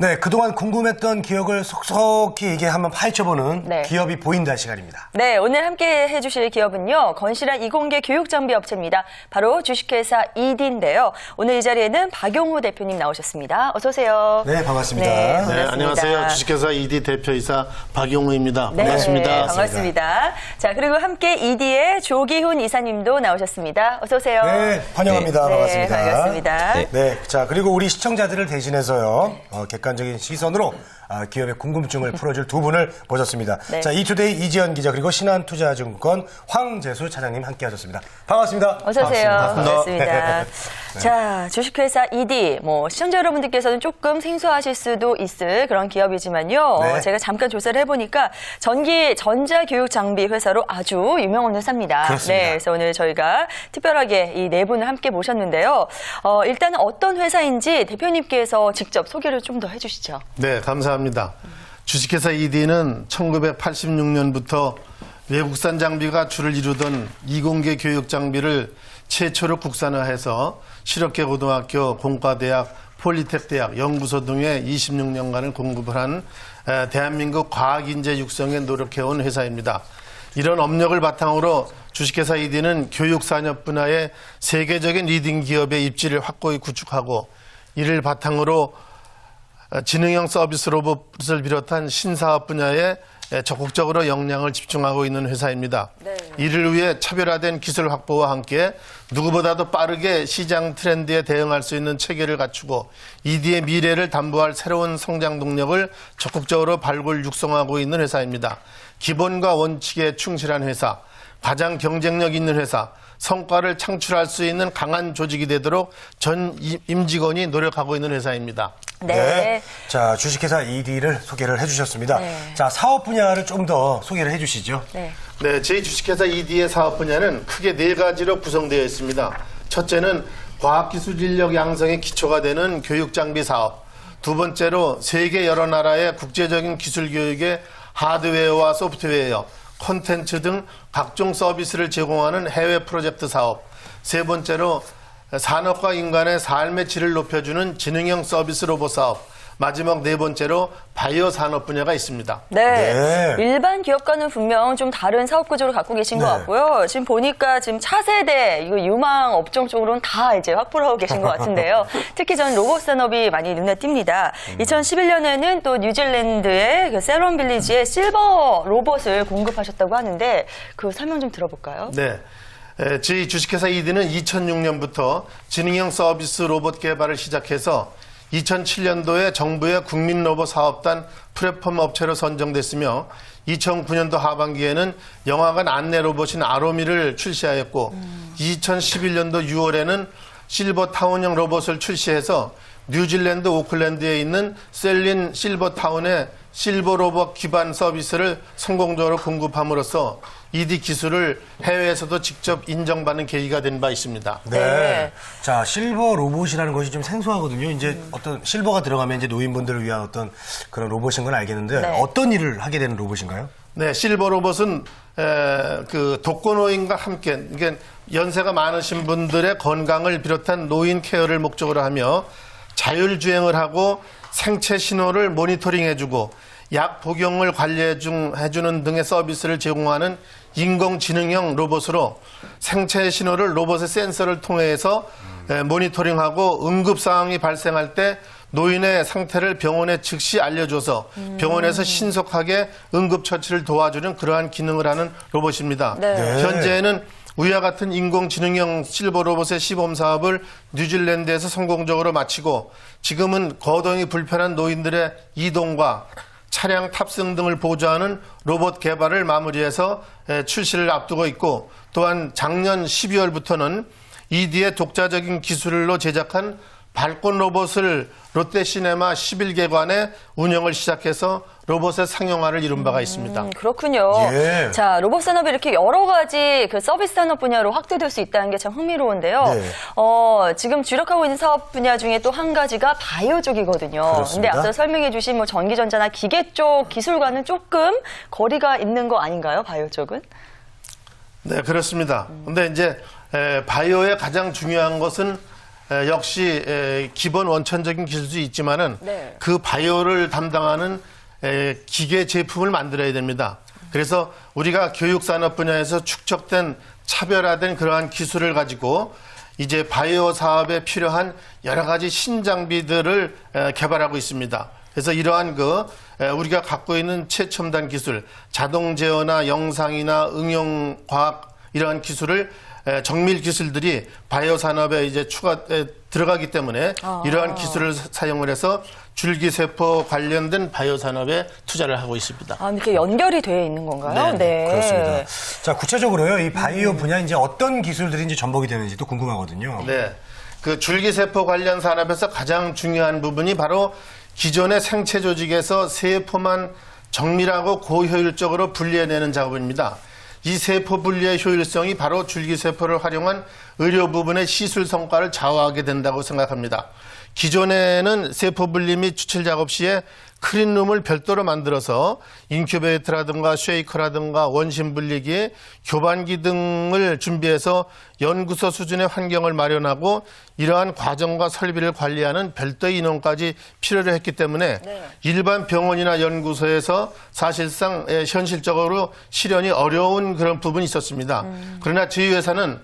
네, 그동안 궁금했던 기억을 속속히 이게 한번 파헤쳐보는 네. 기업이 보인다 시간입니다. 네, 오늘 함께 해주실 기업은요. 건실한 이공계 교육장비 업체입니다. 바로 주식회사 이디인데요. 오늘 이 자리에는 박용호 대표님 나오셨습니다. 어서 오세요. 네, 반갑습니다. 네, 반갑습니다. 안녕하세요. 주식회사 이디 대표이사 박용호입니다. 네, 반갑습니다. 반갑습니다. 자, 그리고 함께 이디의 조기훈 이사님도 나오셨습니다. 어서 오세요. 네, 환영합니다. 네, 반갑습니다. 반갑습니다. 네, 자, 그리고 우리 시청자들을 대신해서요, 객관적인 시선으로 기업의 궁금증을 풀어줄 두 분을 모셨습니다. 네. 자, 이투데이 이지연 기자 그리고 신한투자증권 황재수 차장님 함께 하셨습니다. 반갑습니다. 어서 오세요. 반갑습니다. 네. 자, 주식회사 이디, 시청자 여러분들께서는 조금 생소하실 수도 있을 그런 기업이지만요. 네. 제가 잠깐 조사를 해보니까 전자교육 장비 회사로 아주 유명한 회사입니다. 그렇습니다. 네, 그래서 오늘 저희가 특별하게 이 네 분을 함께 모셨는데요. 일단은 어떤 회사인지 대표님께서 직접 소개를 좀 더 해주시죠. 네, 감사합니다. 주식회사 이디는 1986년부터 외국산 장비가 주를 이루던 이공계 교육 장비를 최초로 국산화해서 실업계 고등학교, 공과대학, 폴리텍대학, 연구소 등에 26년간을 공급을 한 대한민국 과학인재 육성에 노력해온 회사입니다. 이런 업력을 바탕으로 주식회사 이디는 교육산업 분야의 세계적인 리딩 기업의 입지를 확고히 구축하고 이를 바탕으로 지능형 서비스 로봇을 비롯한 신사업 분야에 적극적으로 역량을 집중하고 있는 회사입니다. 네. 이를 위해 차별화된 기술 확보와 함께 누구보다도 빠르게 시장 트렌드에 대응할 수 있는 체계를 갖추고 이디의 미래를 담보할 새로운 성장 동력을 적극적으로 발굴 육성하고 있는 회사입니다. 기본과 원칙에 충실한 회사, 가장 경쟁력 있는 회사, 성과를 창출할 수 있는 강한 조직이 되도록 전 임직원이 노력하고 있는 회사입니다. 네. 자, 주식회사 이디를 소개를 해주셨습니다. 네. 자, 사업 분야를 좀 더 소개를 해주시죠. 네. 네, 저희 주식회사 이디의 사업 분야는 크게 네 가지로 구성되어 있습니다. 첫째는 과학기술 인력 양성의 기초가 되는 교육장비 사업. 두 번째로 세계 여러 나라의 국제적인 기술 교육의 하드웨어와 소프트웨어, 콘텐츠 등 각종 서비스를 제공하는 해외 프로젝트 사업. 세 번째로 산업과 인간의 삶의 질을 높여주는 지능형 서비스 로봇 사업. 마지막 네 번째로 바이오 산업 분야가 있습니다. 네. 네. 일반 기업과는 분명 좀 다른 사업 구조를 갖고 계신 것 네. 같고요. 지금 보니까 지금 차세대, 이거 유망 업종 쪽으로는 다 이제 확보를 하고 계신 것 같은데요. 특히 저는 로봇 산업이 많이 눈에 띕니다. 2011년에는 또 뉴질랜드의 그 세럼 빌리지에 실버 로봇을 공급하셨다고 하는데 그 설명 좀 들어볼까요? 네. 저희 주식회사 이디는 2006년부터 지능형 서비스 로봇 개발을 시작해서 2007년도에 정부의 국민 로봇 사업단 플랫폼 업체로 선정됐으며 2009년도 하반기에는 영화관 안내 로봇인 아로미를 출시하였고 2011년도 6월에는 실버타운형 로봇을 출시해서 뉴질랜드 오클랜드에 있는 셀린 실버타운의 실버 로봇 기반 서비스를 성공적으로 공급함으로써 이디 기술을 해외에서도 직접 인정받는 계기가 된 바 있습니다. 네. 자, 실버 로봇이라는 것이 좀 생소하거든요. 이제 어떤 실버가 들어가면 이제 노인분들을 위한 어떤 그런 로봇인 건 알겠는데 네. 어떤 일을 하게 되는 로봇인가요? 네, 실버 로봇은 그 독거노인과 함께 이게 연세가 많으신 분들의 건강을 비롯한 노인 케어를 목적으로 하며 자율주행을 하고 생체 신호를 모니터링해주고 약 복용을 관리해주는 등의 서비스를 제공하는 인공지능형 로봇으로 생체 신호를 로봇의 센서를 통해서 모니터링하고 응급 상황이 발생할 때 노인의 상태를 병원에 즉시 알려줘서 병원에서 신속하게 응급처치를 도와주는 그러한 기능을 하는 로봇입니다. 네. 네. 현재는 위와 같은 인공지능형 실버 로봇의 시범 사업을 뉴질랜드에서 성공적으로 마치고 지금은 거동이 불편한 노인들의 이동과 차량 탑승 등을 보조하는 로봇 개발을 마무리해서 출시를 앞두고 있고 또한 작년 12월부터는 이디의 독자적인 기술로 제작한 발권 로봇을 롯데시네마 11개관에 운영을 시작해서 로봇의 상용화를 이룬 바가 있습니다. 그렇군요. 예. 자, 로봇 산업이 이렇게 여러 가지 그 서비스 산업 분야로 확대될 수 있다는 게 참 흥미로운데요. 네. 지금 주력하고 있는 사업 분야 중에 또 한 가지가 바이오 쪽이거든요. 그렇습니다. 근데 앞서 설명해 주신 전기전자나 기계 쪽 기술과는 조금 거리가 있는 거 아닌가요? 바이오 쪽은? 네, 그렇습니다. 근데 이제 바이오의 가장 중요한 것은 역시 기본 원천적인 기술도 있지만은 네. 그 바이오를 담당하는 기계 제품을 만들어야 됩니다. 그래서 우리가 교육산업 분야에서 축적된 차별화된 그러한 기술을 가지고 이제 바이오 사업에 필요한 여러 가지 신장비들을 개발하고 있습니다. 그래서 이러한 우리가 갖고 있는 최첨단 기술, 자동 제어나 영상이나 응용 과학 이러한 기술을 정밀 기술들이 바이오 산업에 이제 들어가기 때문에 이러한 기술을 사용을 해서 줄기세포 관련된 바이오 산업에 투자를 하고 있습니다. 이렇게 연결이 되어 있는 건가요? 네. 그렇습니다. 자, 구체적으로요, 이 바이오 분야 이제 어떤 기술들이 이제 접목이 되는지도 궁금하거든요. 네. 그 줄기세포 관련 산업에서 가장 중요한 부분이 바로 기존의 생체 조직에서 세포만 정밀하고 고효율적으로 분리해내는 작업입니다. 이 세포 분리의 효율성이 바로 줄기세포를 활용한 의료 부분의 시술 성과를 좌우하게 된다고 생각합니다. 기존에는 세포 분리 및 추출 작업 시에 클린룸을 별도로 만들어서 인큐베이터라든가 쉐이커라든가 원심 분리기, 교반기 등을 준비해서 연구소 수준의 환경을 마련하고 이러한 과정과 설비를 관리하는 별도의 인원까지 필요로 했기 때문에 일반 병원이나 연구소에서 사실상 현실적으로 실현이 어려운 그런 부분이 있었습니다. 그러나 저희 회사는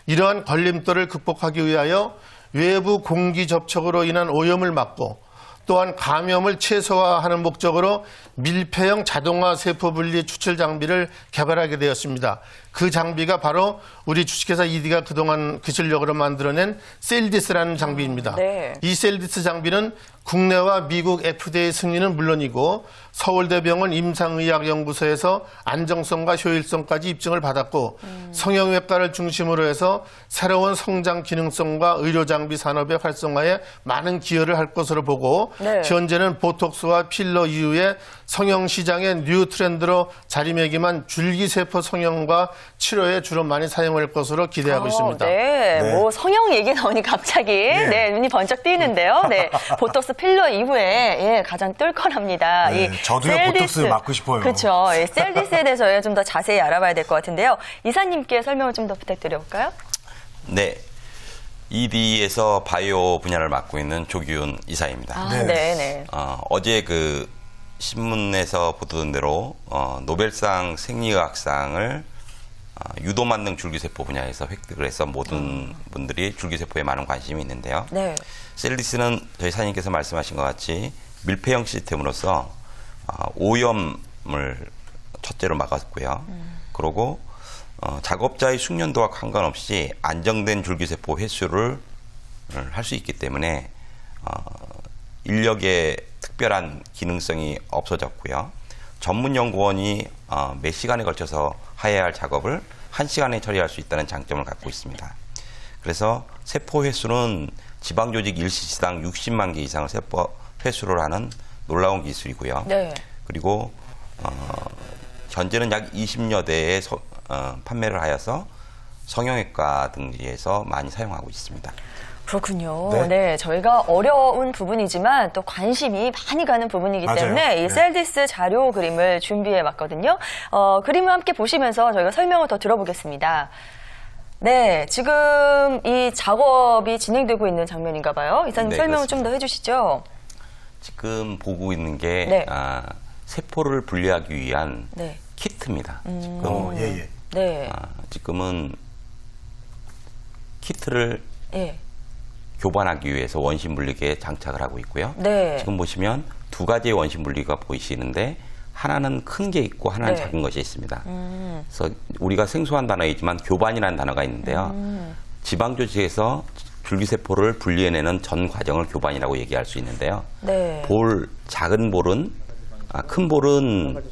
이러한 걸림돌을 극복하기 위하여 외부 공기 접촉으로 인한 오염을 막고 또한 감염을 최소화하는 목적으로 밀폐형 자동화 세포 분리 추출 장비를 개발하게 되었습니다. 그 장비가 바로 우리 주식회사 이디가 그동안 기술력으로 만들어낸 셀디스라는 장비입니다. 네. 이 셀디스 장비는 국내와 미국 FDA 승인은 물론이고 서울대병원 임상의학연구소에서 안정성과 효율성까지 입증을 받았고 성형외과를 중심으로 해서 새로운 성장 기능성과 의료장비 산업의 활성화에 많은 기여를 할 것으로 보고 네. 현재는 보톡스와 필러 이후에 성형 시장의 뉴 트렌드로 자리매김한 줄기세포 성형과 치료에 주로 많이 사용할 것으로 기대하고 있습니다. 네. 네. 뭐 성형 얘기 나오니 갑자기 눈이 번쩍 띄는데요. 네. 보톡스 필러 이후에 가장 뜰거랍니다. 네, 이 저도요, 보톡스 맞고 싶어요. 그렇죠. 셀디스에 대해서 좀 더 자세히 알아봐야 될 것 같은데요. 이사님께 설명을 좀 더 부탁드려볼까요? 네. ED에서 바이오 분야를 맡고 있는 조기훈 이사입니다. 네. 어제 그 신문에서 보도된 대로 노벨상 생리의학상을 유도만능 줄기세포 분야에서 획득을 해서 모든 분들이 줄기세포에 많은 관심이 있는데요. 네. 셀리스는 저희 사장님께서 말씀하신 것 같이 밀폐형 시스템으로서 오염을 첫째로 막았고요. 그리고 작업자의 숙련도와 상관없이 안정된 줄기세포 횟수를 할 수 있기 때문에 인력의 특별한 기능성이 없어졌고요. 전문 연구원이 몇 시간에 걸쳐서 해야 할 작업을 1시간에 처리할 수 있다는 장점을 갖고 있습니다. 그래서 세포 횟수는 지방조직 일시시당 60만 개 이상을 세포 회수를 하는 놀라운 기술이고요. 네. 그리고 현재는 약 20여 대의 판매를 하여서 성형외과 등지에서 많이 사용하고 있습니다. 그렇군요. 네. 네. 저희가 어려운 부분이지만 또 관심이 많이 가는 부분이기 맞아요. 때문에 이 네. 셀디스 자료 그림을 준비해 봤거든요. 그림을 함께 보시면서 저희가 설명을 더 들어보겠습니다. 네, 지금 이 작업이 진행되고 있는 장면인가 봐요. 이사님 네, 설명을 좀 그렇습니다. 더 해주시죠. 지금 보고 있는 게 네. 세포를 분리하기 위한 네. 키트입니다. 예. 네. 지금은 키트를 예. 교반하기 위해서 원심 분리기에 장착을 하고 있고요. 네. 지금 보시면 두 가지의 원심 분리기가 보이시는데 하나는 큰 게 있고 하나는 네. 작은 것이 있습니다. 그래서 우리가 생소한 단어이지만 교반이라는 단어가 있는데요. 지방 조직에서 줄기세포를 분리해내는 전 과정을 교반이라고 얘기할 수 있는데요. 네. 작은 볼은 큰 볼은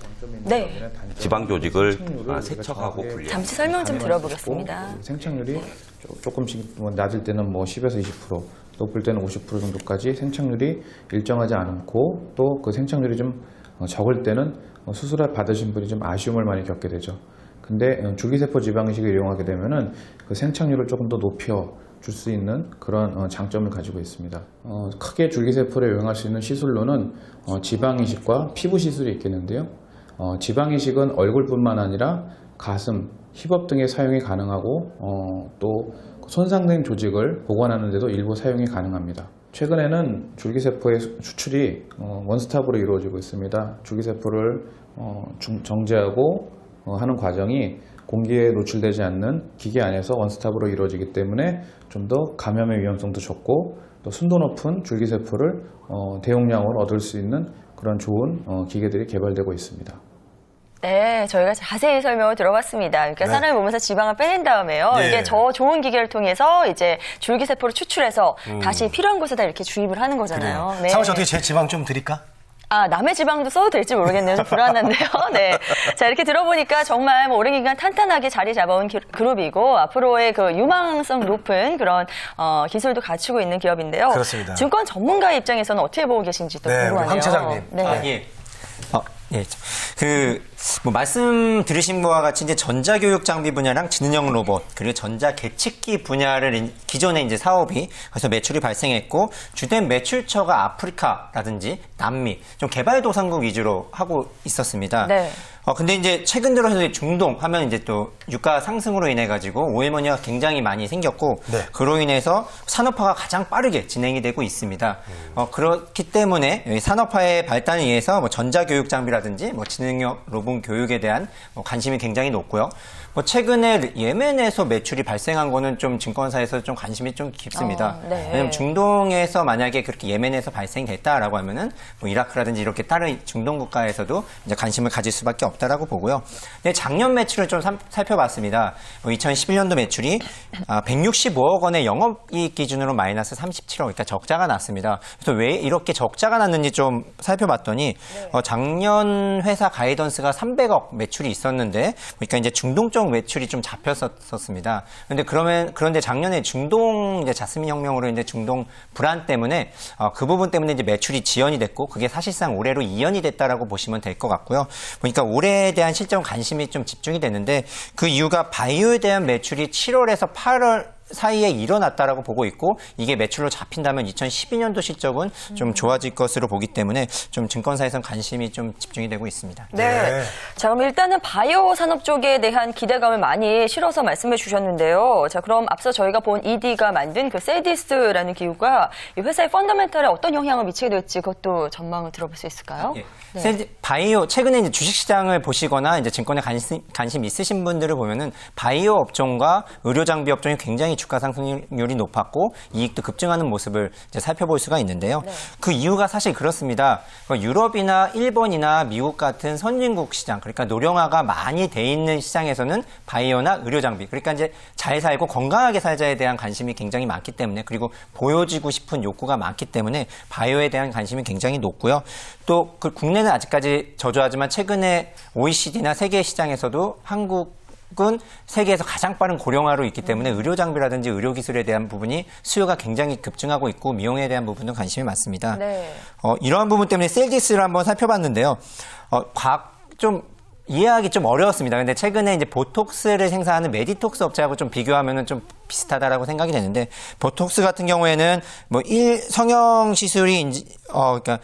네. 지방 조직을 세척하고 분리해. 잠시 설명 좀 들어보겠습니다. 생착률이 조금씩 낮을 때는 10에서 20%, 높을 때는 50% 정도까지 생착률이 일정하지 않고 또 그 생착률이 좀 적을 때는 수술을 받으신 분이 좀 아쉬움을 많이 겪게 되죠. 근데 줄기세포 지방이식을 이용하게 되면은 그 생착률을 조금 더 높여 줄 수 있는 그런 장점을 가지고 있습니다. 크게 줄기세포를 이용할 수 있는 시술로는 지방이식과 피부 시술이 있겠는데요. 지방이식은 얼굴뿐만 아니라 가슴, 힙업 등의 사용이 가능하고 또 손상된 조직을 보관하는 데도 일부 사용이 가능합니다. 최근에는 줄기세포의 수출이 원스톱으로 이루어지고 있습니다. 줄기세포를 정제하고 하는 과정이 공기에 노출되지 않는 기계 안에서 원스톱으로 이루어지기 때문에 좀 더 감염의 위험성도 적고 또 순도 높은 줄기세포를 대용량으로 얻을 수 있는 그런 좋은 기계들이 개발되고 있습니다. 네, 저희가 자세히 설명을 들어봤습니다. 그러니까 네. 사람의 몸에서 지방을 빼낸 다음에요. 예. 이게 저 좋은 기계를 통해서 이제 줄기세포를 추출해서 다시 필요한 곳에다 이렇게 주입을 하는 거잖아요. 네. 상훈 씨 어떻게 제 지방 좀 드릴까? 아, 남의 지방도 써도 될지 모르겠네요. 좀 불안한데요. 네. 자, 이렇게 들어보니까 정말 뭐 오랜 기간 탄탄하게 자리 잡아온 그룹이고 앞으로의 그 유망성 높은 그런 기술도 갖추고 있는 기업인데요. 그렇습니다. 증권 전문가 입장에서는 어떻게 보고 계신지 또 네, 우리 궁금하네요. 황 차장님. 네. 예. 예. 뭐 말씀 들으신 바와 같이 이제 전자교육 장비 분야랑 지능형 로봇 그리고 전자 계측기 분야를 기존에 이제 사업이 그래서 매출이 발생했고 주된 매출처가 아프리카라든지 남미 좀 개발도상국 위주로 하고 있었습니다. 네. 근데 이제 최근 들어서 중동 하면 이제 또 유가 상승으로 인해 가지고 오일머니가 굉장히 많이 생겼고 네. 그로 인해서 산업화가 가장 빠르게 진행이 되고 있습니다. 그렇기 때문에 이 산업화의 발달에 의해서 뭐 전자교육 장비라든지 뭐 지능형 로봇 교육에 대한 관심이 굉장히 높고요. 뭐 최근에 예멘에서 매출이 발생한 거는 좀 증권사에서 좀 관심이 좀 깊습니다. 네. 왜냐면 중동에서 만약에 그렇게 예멘에서 발생됐다라고 하면은 뭐 이라크라든지 이렇게 다른 중동 국가에서도 이제 관심을 가질 수밖에 없다라고 보고요. 근데 작년 매출을 좀 살펴봤습니다. 2011년도 매출이 165억 원의 영업이익 기준으로 마이너스 37억, 그러니까 적자가 났습니다. 그래서 왜 이렇게 적자가 났는지 좀 살펴봤더니 작년 회사 가이던스가 300억 매출이 있었는데, 그러니까 이제 중동 쪽 매출이 좀 잡혔었습니다. 그런데 작년에 중동 이제 자스민 혁명으로 이제 중동 불안 때문에 그 부분 때문에 이제 매출이 지연이 됐고 그게 사실상 올해로 이연이 됐다라고 보시면 될 것 같고요. 그러니까 올해에 대한 실적 관심이 좀 집중이 됐는데 그 이유가 바이오에 대한 매출이 7월에서 8월 사이에 일어났다라고 보고 있고 이게 매출로 잡힌다면 2012년도 실적은 좀 좋아질 것으로 보기 때문에 좀 증권사에서는 관심이 좀 집중이 되고 있습니다. 네. 자, 그럼 일단은 바이오 산업 쪽에 대한 기대감을 많이 실어서 말씀해 주셨는데요. 자, 그럼 앞서 저희가 본 ED가 만든 그 셀디스라는 기구가 이 회사의 펀더멘털에 어떤 영향을 미치게 될지 그것도 전망을 들어볼 수 있을까요? 예. 바이오 최근에 이제 주식시장을 보시거나 이제 증권에 관심 있으신 분들을 보면은 바이오 업종과 의료 장비 업종이 굉장히 주가 상승률이 높았고 이익도 급증하는 모습을 이제 살펴볼 수가 있는데요. 네. 그 이유가 사실 그렇습니다. 유럽이나 일본이나 미국 같은 선진국 시장, 그러니까 노령화가 많이 돼 있는 시장에서는 바이오나 의료 장비, 그러니까 이제 잘 살고 건강하게 살자에 대한 관심이 굉장히 많기 때문에 그리고 보여지고 싶은 욕구가 많기 때문에 바이오에 대한 관심이 굉장히 높고요. 또 그 국내는 아직까지 저조하지만 최근에 OECD나 세계 시장에서도 한국은 세계에서 가장 빠른 고령화로 있기 때문에 의료 장비라든지 의료 기술에 대한 부분이 수요가 굉장히 급증하고 있고 미용에 대한 부분도 관심이 많습니다. 네. 이러한 부분 때문에 셀디스를 한번 살펴봤는데요. 좀 이해하기 좀 어려웠습니다. 근데 최근에 이제 보톡스를 생산하는 메디톡스 업체하고 좀 비교하면은 좀 비슷하다라고 생각이 되는데 보톡스 같은 경우에는 뭐 성형 시술이 그러니까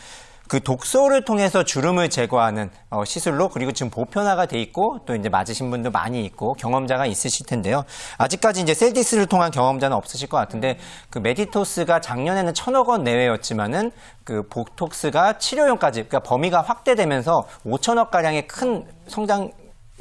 그 독소를 통해서 주름을 제거하는 시술로 그리고 지금 보편화가 돼 있고 또 이제 맞으신 분도 많이 있고 경험자가 있으실 텐데요. 아직까지 이제 셀디스를 통한 경험자는 없으실 것 같은데 그 메디토스가 작년에는 1,000억 원 내외였지만은 그 보톡스가 치료용까지 그러니까 범위가 확대되면서 5천억 가량의 큰 성장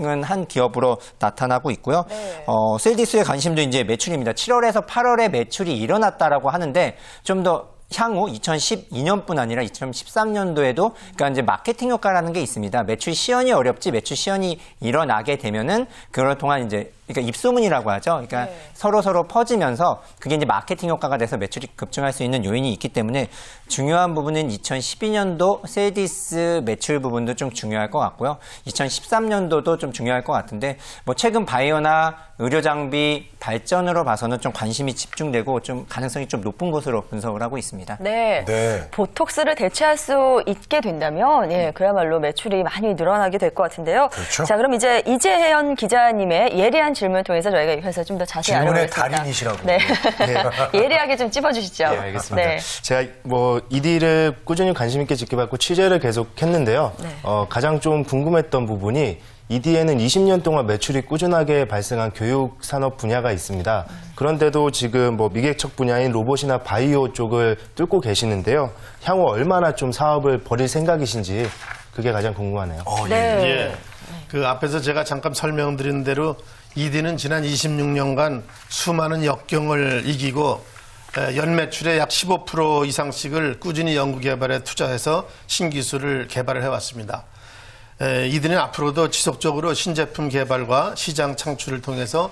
은 한 기업으로 나타나고 있고요. 네. 셀디스의 관심도 이제 매출입니다. 7월에서 8월에 매출이 일어났다라고 하는데 좀 더 향후 2012년뿐 아니라 2013년도에도 그러니까 이제 마케팅 효과라는 게 있습니다. 매출 시연이 어렵지 매출 시연이 일어나게 되면은 그걸 통한 이제 그러니까 입소문이라고 하죠. 그러니까 네. 서로 퍼지면서 그게 이제 마케팅 효과가 돼서 매출이 급증할 수 있는 요인이 있기 때문에 중요한 부분은 2012년도 셀디스 매출 부분도 좀 중요할 것 같고요. 2013년도도 좀 중요할 것 같은데 뭐 최근 바이오나 의료 장비 발전으로 봐서는 좀 관심이 집중되고 좀 가능성이 좀 높은 것으로 분석을 하고 있습니다. 네. 네. 보톡스를 대체할 수 있게 된다면, 예, 그야말로 매출이 많이 늘어나게 될 것 같은데요. 그렇죠. 자, 그럼 이제 이재현 기자님의 예리한 다른 질문 통해서 저희가 이 회사 좀 더 자세히 질문의 알아보겠습니다. 달인이시라고. 네. 예리하게 좀 찝어주시죠. 네, 알겠습니다. 네. 제가 뭐 ED를 꾸준히 관심 있게 지켜봤고 취재를 계속 했는데요. 네. 가장 좀 궁금했던 부분이 ED에는 20년 동안 매출이 꾸준하게 발생한 교육 산업 분야가 있습니다. 그런데도 지금 뭐 미개척 분야인 로봇이나 바이오 쪽을 뚫고 계시는데요. 향후 얼마나 좀 사업을 벌일 생각이신지 그게 가장 궁금하네요. 네. 예. 그 앞에서 제가 잠깐 설명드린 대로 ED는 지난 26년간 수많은 역경을 이기고 연매출의 약 15% 이상씩을 꾸준히 연구개발에 투자해서 신기술을 개발을 해왔습니다. ED는 앞으로도 지속적으로 신제품 개발과 시장 창출을 통해서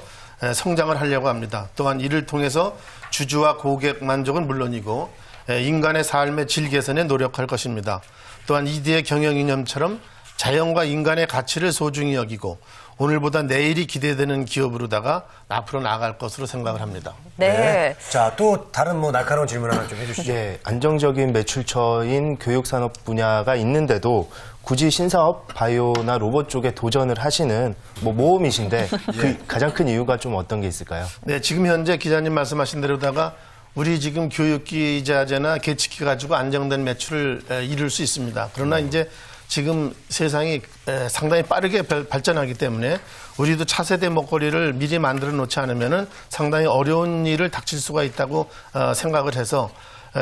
성장을 하려고 합니다. 또한 이를 통해서 주주와 고객 만족은 물론이고 인간의 삶의 질 개선에 노력할 것입니다. 또한 ED의 경영 이념처럼 자연과 인간의 가치를 소중히 여기고 오늘보다 내일이 기대되는 기업으로다가 앞으로 나아갈 것으로 생각을 합니다. 네. 자, 또 다른 뭐 날카로운 질문 하나 좀 해주시죠. 예, 안정적인 매출처인 교육산업 분야가 있는데도 굳이 신사업, 바이오나 로봇 쪽에 도전을 하시는 뭐 모험이신데 그 가장 큰 이유가 좀 어떤 게 있을까요? 네, 지금 현재 기자님 말씀하신 대로다가 우리 지금 교육기자재나 계측기 가지고 안정된 매출을 이룰 수 있습니다. 그러나 이제 지금 세상이 상당히 빠르게 발전하기 때문에 우리도 차세대 먹거리를 미리 만들어 놓지 않으면은 상당히 어려운 일을 닥칠 수가 있다고 생각을 해서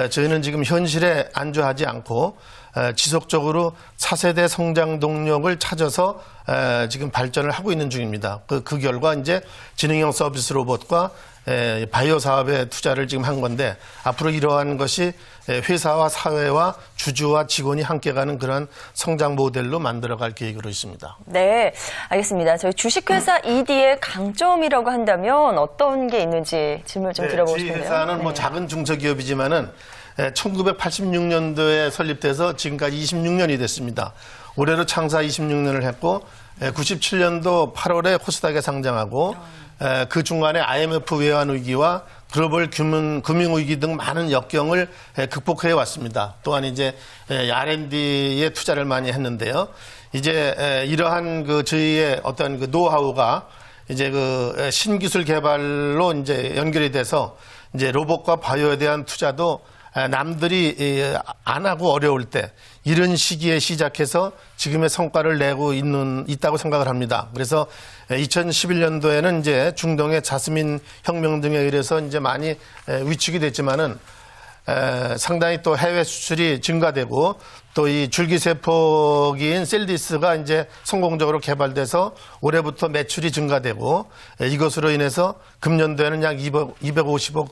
저희는 지금 현실에 안주하지 않고 지속적으로 차세대 성장 동력을 찾아서 지금 발전을 하고 있는 중입니다. 그 결과 이제 지능형 서비스 로봇과 바이오 사업에 투자를 지금 한 건데 앞으로 이러한 것이 회사와 사회와 주주와 직원이 함께 가는 그런 성장 모델로 만들어갈 계획으로 있습니다. 네, 알겠습니다. 저희 주식회사 ED의 강점이라고 한다면 어떤 게 있는지 질문 좀 드려보고 저희 싶은데요. 회사는 뭐 네. 작은 중소기업이지만은 1986년도에 설립돼서 지금까지 26년이 됐습니다. 올해로 창사 26년을 했고 97년도 8월에 코스닥에 상장하고 그 중간에 IMF 외환 위기와 글로벌 금융위기 등 많은 역경을 극복해 왔습니다. 또한 이제 R&D에 투자를 많이 했는데요. 이제 이러한 그 저희의 어떤 그 노하우가 이제 그 신기술 개발로 이제 연결이 돼서 이제 로봇과 바이오에 대한 투자도 남들이 안 하고 어려울 때 이런 시기에 시작해서 지금의 성과를 내고 있다고 생각을 합니다. 그래서 2011년도에는 이제 중동의 자스민 혁명 등에 의해서 이제 많이 위축이 됐지만은 상당히 또 해외 수출이 증가되고 또 이 줄기세포기인 셀디스가 이제 성공적으로 개발돼서 올해부터 매출이 증가되고 이것으로 인해서 금년도에는 약 250억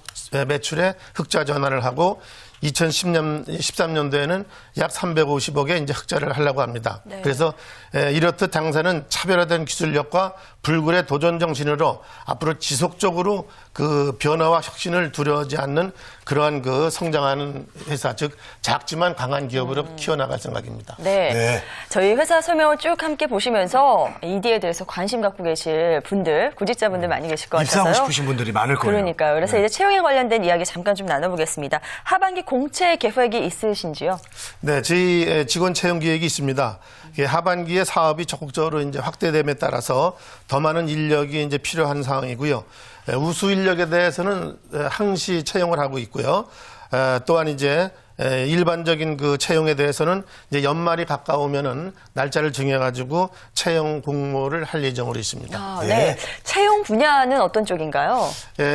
매출에 흑자 전환을 하고 2013년도에는 약 350억의 이제 흑자를 하려고 합니다. 네. 그래서 이렇듯 당사는 차별화된 기술력과 불굴의 도전 정신으로 앞으로 지속적으로 그 변화와 혁신을 두려워하지 않는 그러한 그 성장하는 회사, 즉 작지만 강한 기업으로 키워나갈 생각입니다. 네. 네. 저희 회사 설명을 쭉 함께 보시면서 ED에 대해서 관심 갖고 계실 분들, 구직자분들 많이 계실 것 같아서요. 입사하고 싶으신 분들이 많을 거예요. 그러니까요. 그래서 이제 채용에 관련된 이야기 잠깐 좀 나눠보겠습니다. 하반기 공채 계획이 있으신지요? 네, 저희 직원 채용 계획이 있습니다. 하반기에 사업이 적극적으로 이제 확대됨에 따라서 더 많은 인력이 이제 필요한 상황이고요. 우수 인력에 대해서는 항시 채용을 하고 있고요. 또한 이제 일반적인 그 채용에 대해서는 이제 연말이 가까우면은 날짜를 정해가지고 채용 공모를 할 예정으로 있습니다. 아, 네. 채용 분야는 어떤 쪽인가요?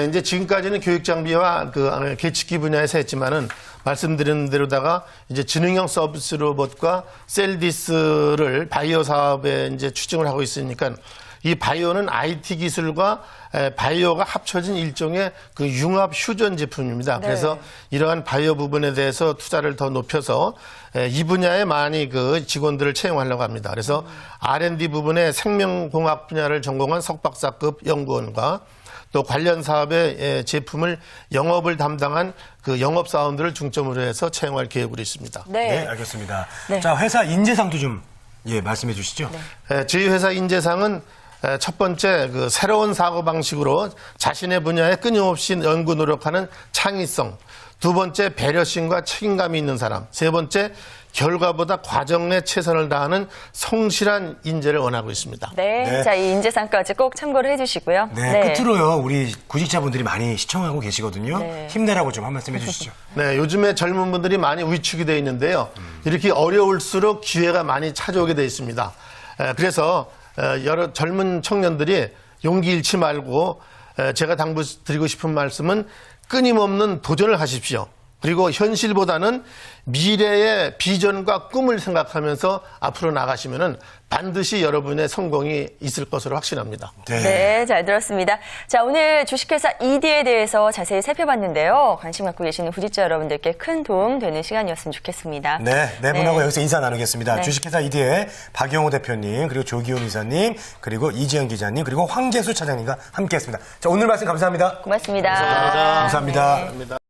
이제 지금까지는 교육 장비와 그 계측기 분야에서 했지만은 말씀드린 대로다가 이제 지능형 서비스 로봇과 셀디스를 바이오 사업에 이제 추진을 하고 있으니까 이 바이오는 IT 기술과 바이오가 합쳐진 일종의 그 융합 휴전 제품입니다. 네. 그래서 이러한 바이오 부분에 대해서 투자를 더 높여서 이 분야에 많이 그 직원들을 채용하려고 합니다. 그래서 R&D 부분에 생명공학 분야를 전공한 석박사급 연구원과 또 관련 사업의 제품을 영업을 담당한 그 영업사원들을 중점으로 해서 채용할 계획으로 있습니다. 네. 네, 알겠습니다. 네. 자, 회사 인재상도 좀 말씀해 주시죠. 저희 회사 인재상은 첫 번째 그 새로운 사고 방식으로 자신의 분야에 끊임없이 연구 노력하는 창의성, 두 번째, 배려심과 책임감이 있는 사람. 세 번째, 결과보다 과정에 최선을 다하는 성실한 인재를 원하고 있습니다. 네. 네. 자, 이 인재상까지 꼭 참고를 해주시고요. 네, 끝으로요. 우리 구직자분들이 많이 시청하고 계시거든요. 네. 힘내라고 좀 한 말씀 해주시죠. 네, 요즘에 젊은 분들이 많이 위축이 되어 있는데요. 이렇게 어려울수록 기회가 많이 찾아오게 되어 있습니다. 그래서 여러 젊은 청년들이 용기 잃지 말고 제가 당부드리고 싶은 말씀은 끊임없는 도전을 하십시오. 그리고 현실보다는 미래의 비전과 꿈을 생각하면서 앞으로 나가시면은 반드시 여러분의 성공이 있을 것으로 확신합니다. 네, 잘 들었습니다. 자, 오늘 주식회사 ED에 대해서 자세히 살펴봤는데요. 관심 갖고 계시는 구직자 여러분들께 큰 도움 되는 시간이었으면 좋겠습니다. 네 분하고 여기서 인사 나누겠습니다. 네. 주식회사 이디의 박영호 대표님, 그리고 조기훈 이사님, 그리고 이지영 기자님, 그리고 황재수 차장님과 함께했습니다. 자, 오늘 말씀 감사합니다. 고맙습니다. 감사합니다. 감사합니다.